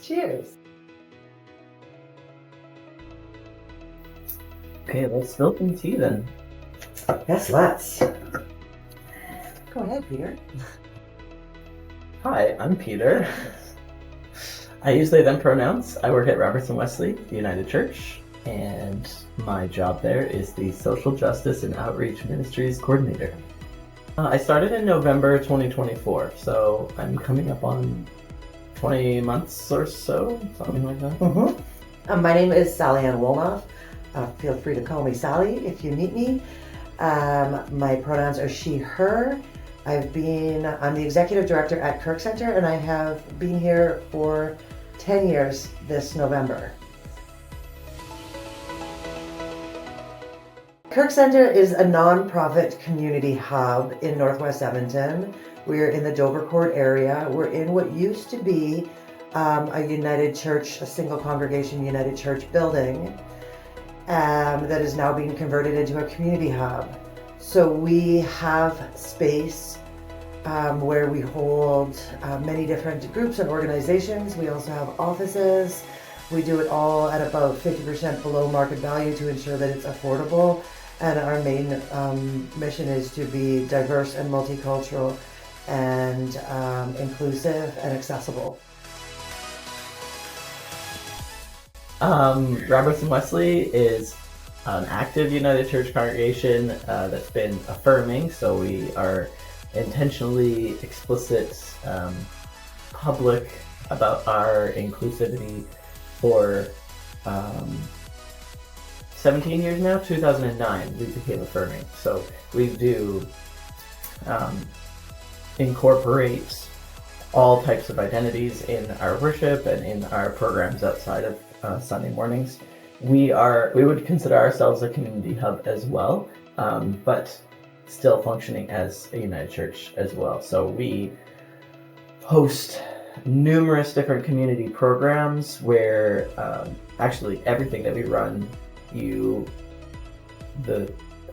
Cheers. Okay, let's spill some tea then. Yes, let's. Go ahead, Peter. Hi, I'm Peter. I use they them pronouns. I work at Robertson-Wesley, United Church, and my job there is the Social Justice and Outreach Ministries Coordinator. I started in November 2024, so I'm coming up on 20 months or so, something like that. Mm-hmm. My name is Sally Woolnough. Feel free to call me Sally if you meet me. My pronouns are she, her. I'm the executive director at Kirk Centre, and I have been here for 10 years this November. Kirk Centre is a non-profit community hub in Northwest Edmonton. We're in the Dovercourt area. We're in what used to be a United Church, a single congregation United Church building that is now being converted into a community hub. So we have space where we hold many different groups and organizations. We also have offices. We do it all at about 50% below market value to ensure that it's affordable. And our main mission is to be diverse and multicultural and inclusive and accessible. Robertson-Wesley is an active United Church congregation that's been affirming, so we are intentionally explicit, public about our inclusivity for 17 years now. 2009 we became affirming, so we do incorporate all types of identities in our worship and in our programs outside of Sunday mornings. We would consider ourselves a community hub as well, but still functioning as a United Church as well. So we host numerous different community programs where actually everything that we run, the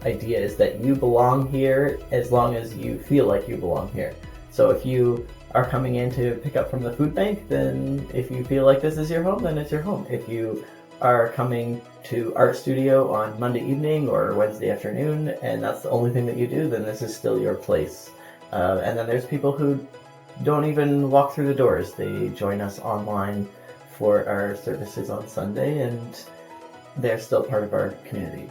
idea is that you belong here as long as you feel like you belong here. So if you are coming in to pick up from the food bank, then if you feel like this is your home, then it's your home. If you are coming to art studio on Monday evening or Wednesday afternoon and that's the only thing that you do, then this is still your place. And then there's people who don't even walk through the doors. They join us online for our services on Sunday, and they're still part of our community.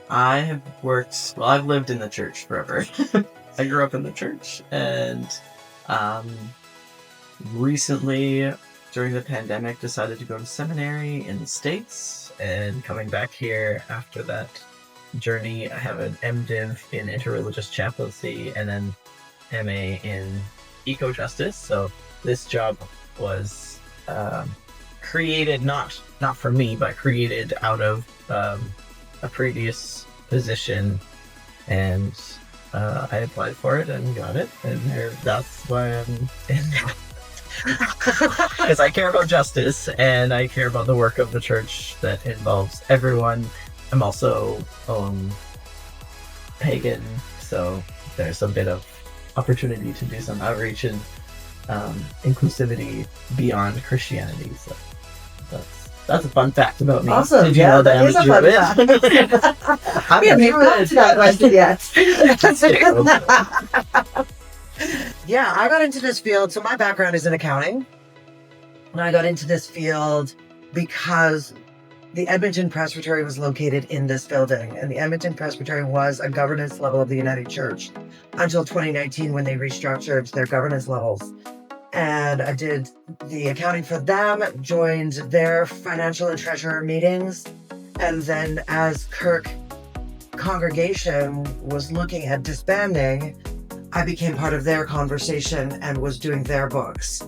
I've lived in the church forever. I grew up in the church, and recently, during the pandemic, decided to go to seminary in the States, and coming back here after that journey, I have an MDiv in interreligious chaplaincy and an MA in eco-justice. So this job was created not for me, but created out of a previous position, and I applied for it and got it, and that's why I'm in there. Because I care about justice and I care about the work of the church that involves everyone. I'm also pagan, so there's a bit of opportunity to do some outreach and inclusivity beyond Christianity. So that's a fun fact about me. Awesome. Did you know that is a fun fact. We haven't even gotten to that question yet. Yeah, I got into this field. So my background is in accounting. And I got into this field because the Edmonton Presbytery was located in this building. And the Edmonton Presbytery was a governance level of the United Church until 2019 when they restructured their governance levels. And I did the accounting for them, joined their financial and treasurer meetings. And then as Kirk congregation was looking at disbanding, I became part of their conversation and was doing their books.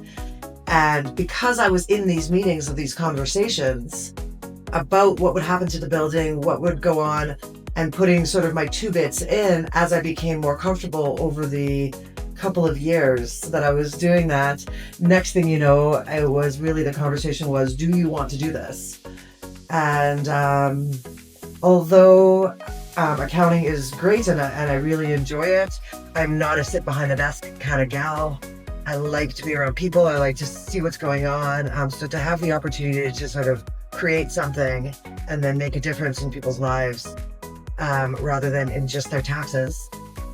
And because I was in these meetings of these conversations about what would happen to the building, what would go on, and putting sort of my 2 bits in as I became more comfortable over the couple of years that I was doing that, next thing you know, the conversation was, do you want to do this? And although accounting is great, and I really enjoy it. I'm not a sit behind the desk kind of gal. I like to be around people. I like to see what's going on. So to have the opportunity to sort of create something and then make a difference in people's lives, rather than in just their taxes,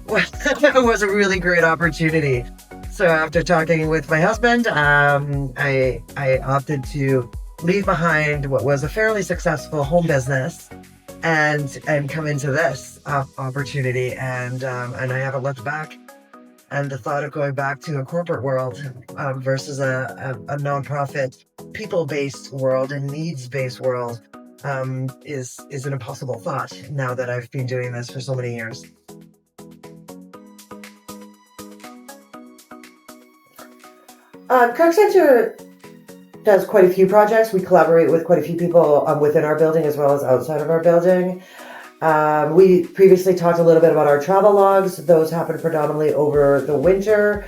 was a really great opportunity. So after talking with my husband, I opted to leave behind what was a fairly successful home business and come into this opportunity, and I haven't looked back. And the thought of going back to a corporate world versus a nonprofit, people-based world and needs-based world is an impossible thought now that I've been doing this for so many years. Kirk Centre does quite a few projects. We collaborate with quite a few people within our building as well as outside of our building. We previously talked a little bit about our travel logs. Those happen predominantly over the winter.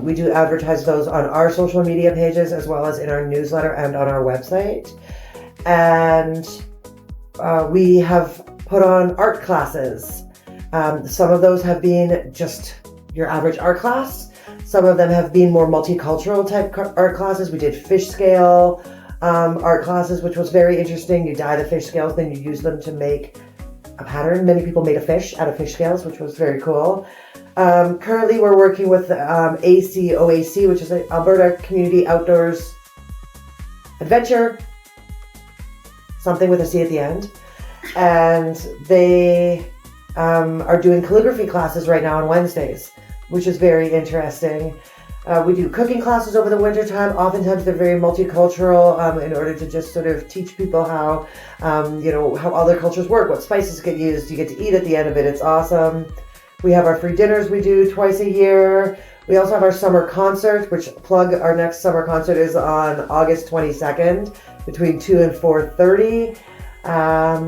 We do advertise those on our social media pages as well as in our newsletter and on our website. And we have put on art classes. Some of those have been just your average art class. Some of them have been more multicultural type art classes. We did fish scale art classes, which was very interesting. You dye the fish scales, then you use them to make a pattern. Many people made a fish out of fish scales, which was very cool. Currently, we're working with ACOAC, which is the Alberta Community Outdoors Adventure, something with a C at the end. And they are doing calligraphy classes right now on Wednesdays, which is very interesting. We do cooking classes over the winter time. Oftentimes they're very multicultural in order to just sort of teach people how, how other cultures work, what spices get used. You get to eat at the end of it. It's awesome. We have our free dinners we do twice a year. We also have our summer concert, which our next summer concert is on August 22nd between 2 and 4:30,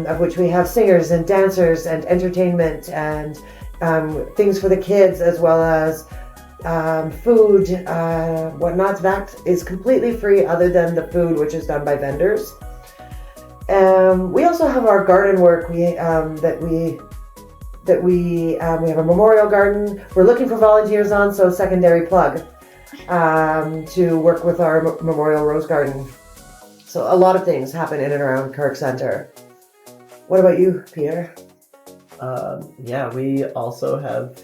of which we have singers and dancers and entertainment and things for the kids as well as food, whatnot. That is completely free other than the food, which is done by vendors. We also have our garden work. We have a memorial garden. We're looking for volunteers on, so secondary plug to work with our memorial rose garden. So a lot of things happen in and around Kirk Centre. What about you, Peter? We also have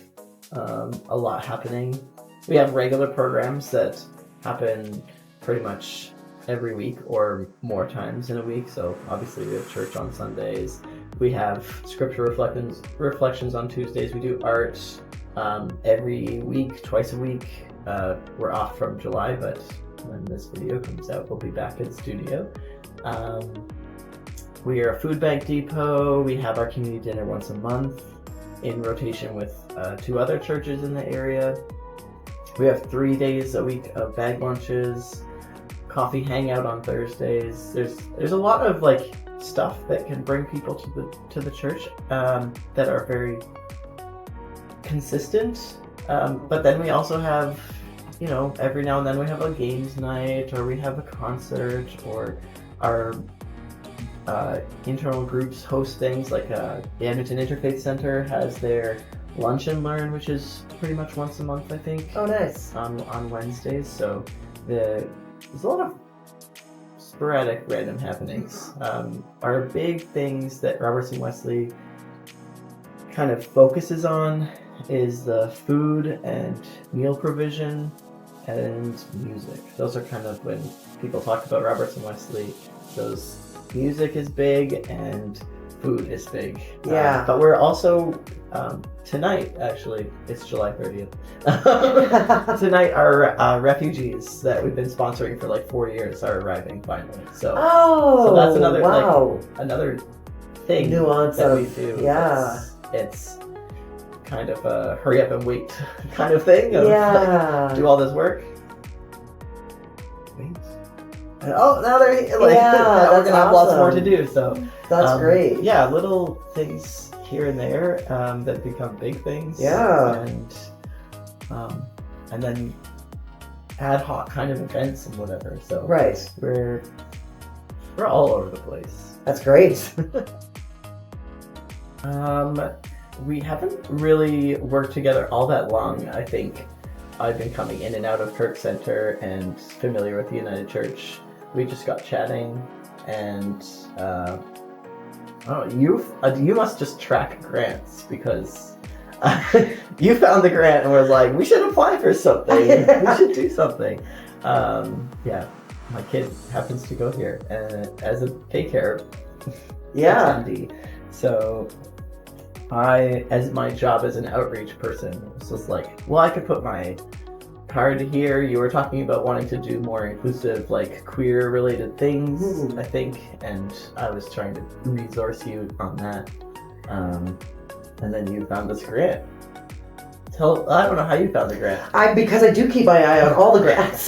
a lot happening. We have regular programs that happen pretty much every week or more times in a week. So obviously we have church on Sundays. We have scripture reflections on Tuesdays. We do art every week, twice a week. We're off from July, but when this video comes out, we'll be back in studio. We are a food bank depot. We have our community dinner once a month in rotation with 2 other churches in the area. We have 3 days a week of bag lunches, coffee hangout on Thursdays. There's a lot of stuff that can bring people to the church that are very consistent. But then we also have, every now and then we have a games night, or we have a concert, or our internal groups host things like the Edmonton Interfaith Center has their Lunch and Learn, which is pretty much once a month, I think. Oh, nice. On Wednesdays. So there's a lot of sporadic random happenings. Our big things that Robertson-Wesley kind of focuses on is the food and meal provision and music. Those are kind of when people talk about Robertson-Wesley, those music is big and food is big. Yeah. But we're also, tonight, actually, it's July 30th. Tonight, our refugees that we've been sponsoring for 4 years are arriving finally. So that's another another thing nuance that we do. Yeah. It's kind of a hurry up and wait kind of thing. Of, do all this work. Wait. Oh, now they're now we're gonna have lots more to do. So that's great. Yeah, little things here and there that become big things. Yeah, and then ad hoc kind of events and whatever. So right, we're all over the place. That's great. We haven't really worked together all that long. I think I've been coming in and out of Kirk Centre and familiar with the United Church. We just got chatting, and you must just track grants, because you found the grant and was like, we should apply for something. We should do something. Yeah, my kid happens to go here as a daycare attendee. So as my job as an outreach person, was just like, well, I could put my card here. You were talking about wanting to do more inclusive, like queer related things, I think, and I was trying to resource you on that. And then you found this grant. I don't know how you found the grant. Because I do keep my eye on all the grants.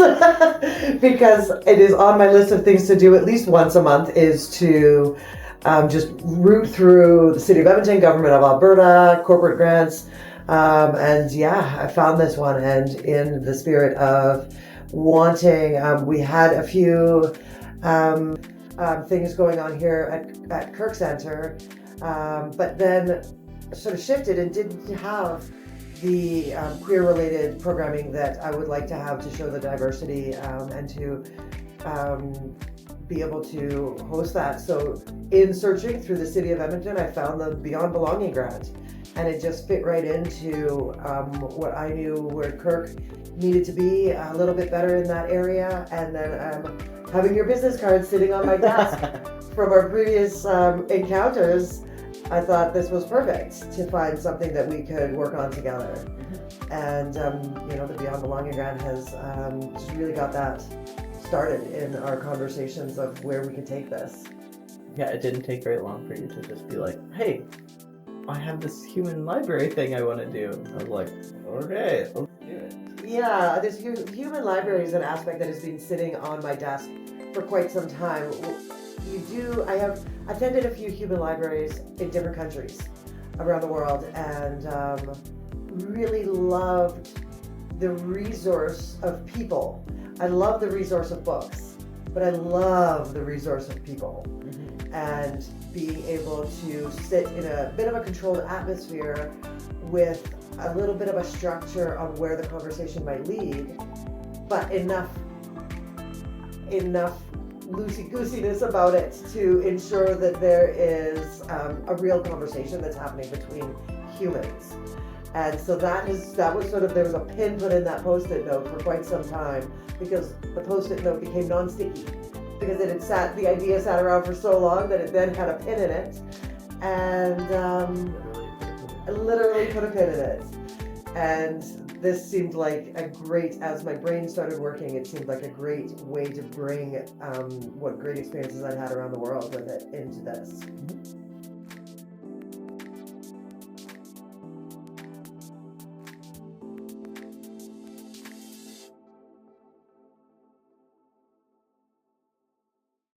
Because it is on my list of things to do at least once a month, is to just root through the City of Edmonton, Government of Alberta, corporate grants. And yeah, I found this one, and in the spirit of wanting, we had a few things going on here at Kirk Centre, but then sort of shifted and didn't have the queer-related programming that I would like to have to show the diversity and to be able to host that. So in searching through the City of Edmonton, I found the Beyond Belonging grant, and it just fit right into what I knew where Kirk needed to be a little bit better in that area. And then having your business card sitting on my desk from our previous encounters, I thought this was perfect to find something that we could work on together. And the Beyond Belonging grant has just really got that started in our conversations of where we could take this. Yeah, it didn't take very long for you to just be like, hey, I have this human library thing I want to do. I was like, okay, let's do it. Yeah, this human library is an aspect that has been sitting on my desk for quite some time. I have attended a few human libraries in different countries around the world, and really loved the resource of people. I love the resource of books, but I love the resource of people. And being able to sit in a bit of a controlled atmosphere with a little bit of a structure on where the conversation might lead, but enough loosey-goosiness about it to ensure that there is a real conversation that's happening between humans. And so that was sort of, there was a pin put in that Post-it note for quite some time, because the Post-it note became non-sticky, because the idea sat around for so long that it then had a pin in it, and I literally put a pin in it. And this seemed like as my brain started working, it seemed like a great way to bring what great experiences I'd had around the world with it into this.